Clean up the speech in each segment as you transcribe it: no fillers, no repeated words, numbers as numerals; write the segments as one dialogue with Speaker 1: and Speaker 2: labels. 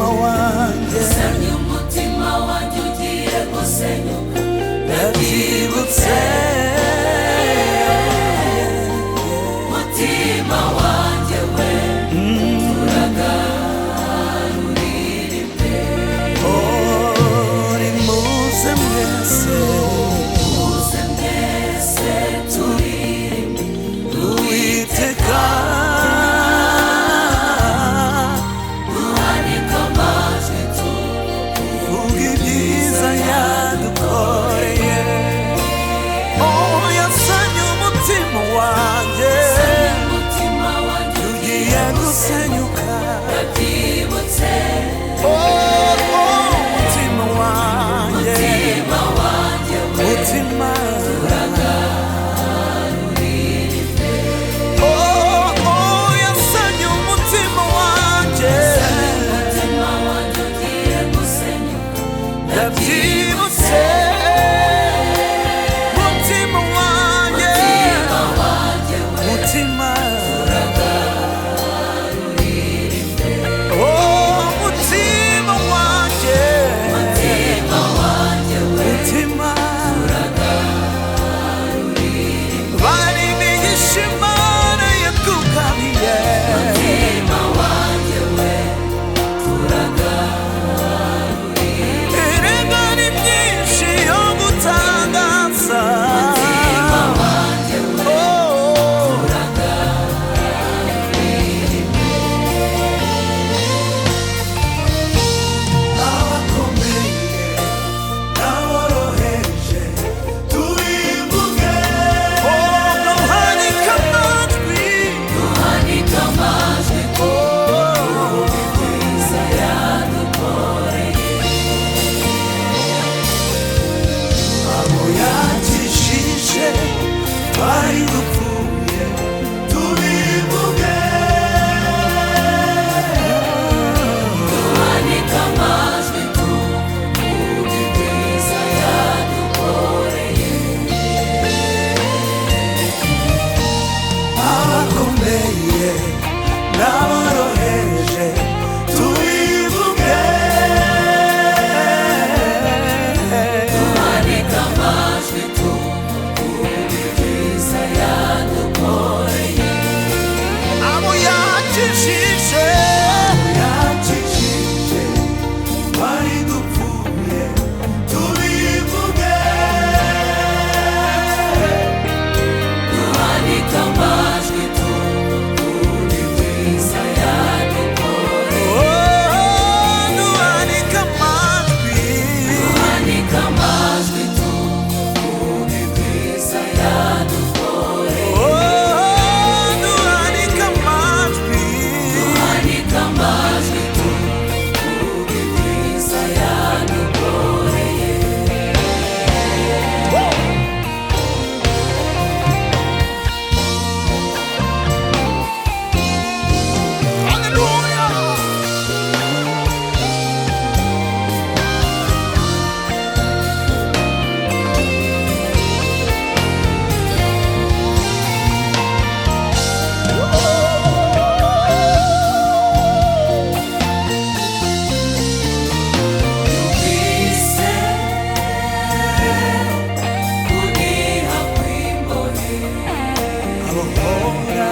Speaker 1: umutima wanjye
Speaker 2: Usanye umutima wanjye ugiye gusenyuka
Speaker 1: ndabyibutse
Speaker 2: Mutima wanjye we turagarurira
Speaker 1: nimuze mwese
Speaker 2: turirimbe
Speaker 1: Uwiteka
Speaker 2: duhanike amajwi
Speaker 1: vuga ibyiza yadukoreye yasanye umutima wanjye
Speaker 2: umutima wanjye
Speaker 1: ugiye gusenyuka
Speaker 2: ndabyibutse
Speaker 1: umutima wanjye
Speaker 2: mutima wanjye we
Speaker 1: mutima yasanye umutima wanjye
Speaker 2: umutima wanjye ugiye gusenyuka
Speaker 1: ndabyibutse mutima wanjye
Speaker 2: mutima wanjye we
Speaker 1: mutima mutima wanjye
Speaker 2: mutima wanjye we
Speaker 1: mutima bari bigisha Imana yakugabiye
Speaker 2: mutima wanjye we
Speaker 1: erega ni myinshi yo gutangaza
Speaker 2: mutima wanjye we
Speaker 1: abakomeye n'aboroheje tubivuge duhanike amajwi
Speaker 2: duhanike amajwi kubwiza yadukoreye
Speaker 1: abo yakijije bari dupfuye tubivuge
Speaker 2: duhanike amajwi kubwiza yadukoreye
Speaker 1: abakomeye n'aboroheje tubivuge
Speaker 2: duhanike amajwi kubwiza yadukoreye
Speaker 1: abo yakijije bari dupfuye tubivuge
Speaker 2: duhanike amajwi kubwiza yadukoreye
Speaker 1: duhanike amajwi
Speaker 2: duhanike amajwi kubwiza yadukoreye
Speaker 1: duhanike amajwi
Speaker 2: duhanike amajwi kubwiza yadukoreye Yumvise kuniha kw'imbohe
Speaker 1: abohora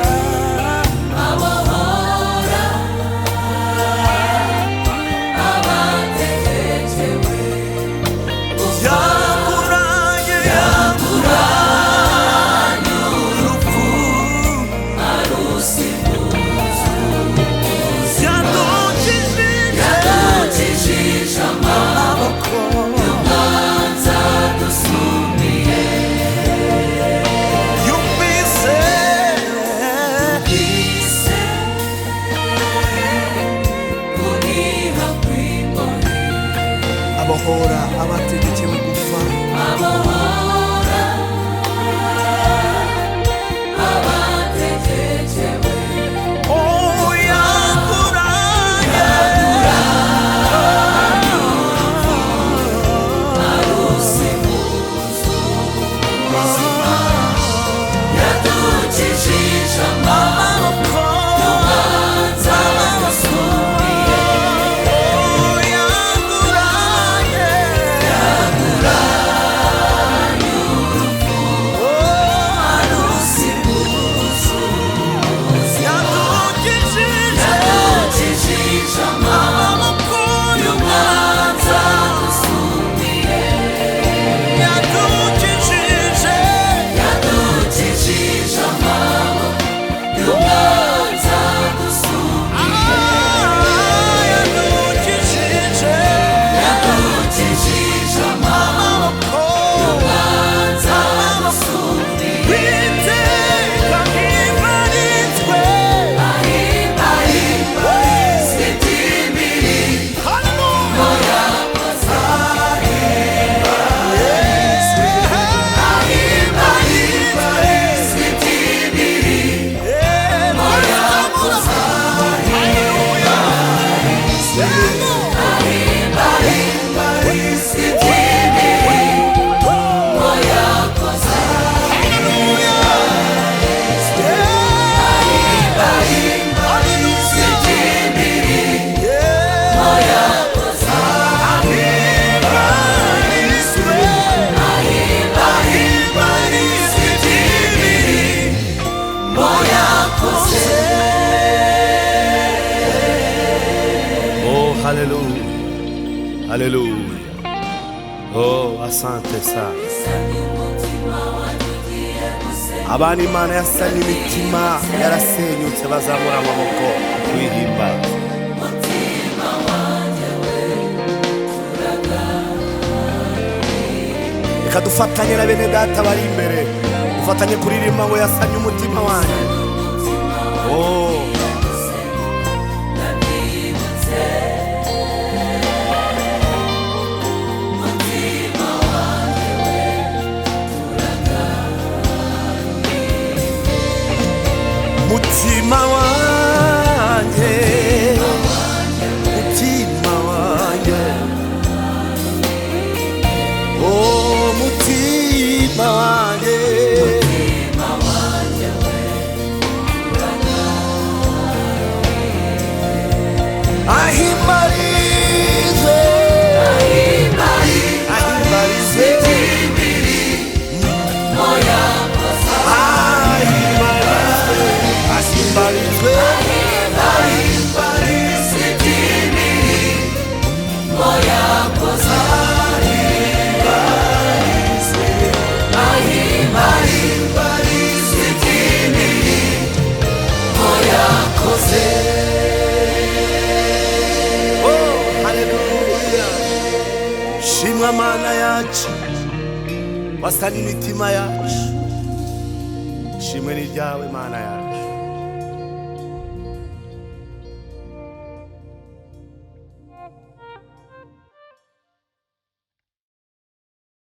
Speaker 2: abahora abategerejewe
Speaker 1: yamuranye yamuranye urupfu
Speaker 2: arusimbuza
Speaker 1: yadukijije
Speaker 2: yadukijije
Speaker 1: amaboko
Speaker 2: amaboko dusumiye
Speaker 1: yumvise
Speaker 2: yumvise kuniha kw'imbohe
Speaker 1: abohora abategekewe gupfa
Speaker 2: abahora abategerejewe
Speaker 1: yamuranye
Speaker 2: arusimbuza ubuzima yadukijije amaboko
Speaker 1: amaboko
Speaker 2: dusumiye
Speaker 1: haleluya, haleluya. Oh, asante sana. Abana Imana yasanye imitima yarasenyutse bazamura amaboko twihimbaza. Reka dufatanye na bene data bari imbere, dufatanye kuririmba ngo yasanye umutima wanjye. Oh, mutima wanjye, mutima wanjye, oh mutima wanjye, ahimbarizwe, ahimbarizwe, ahimbarizwe, shimwa Mana yacu wasanye imitima yacu, shimwe ni ryawe Mana yacu.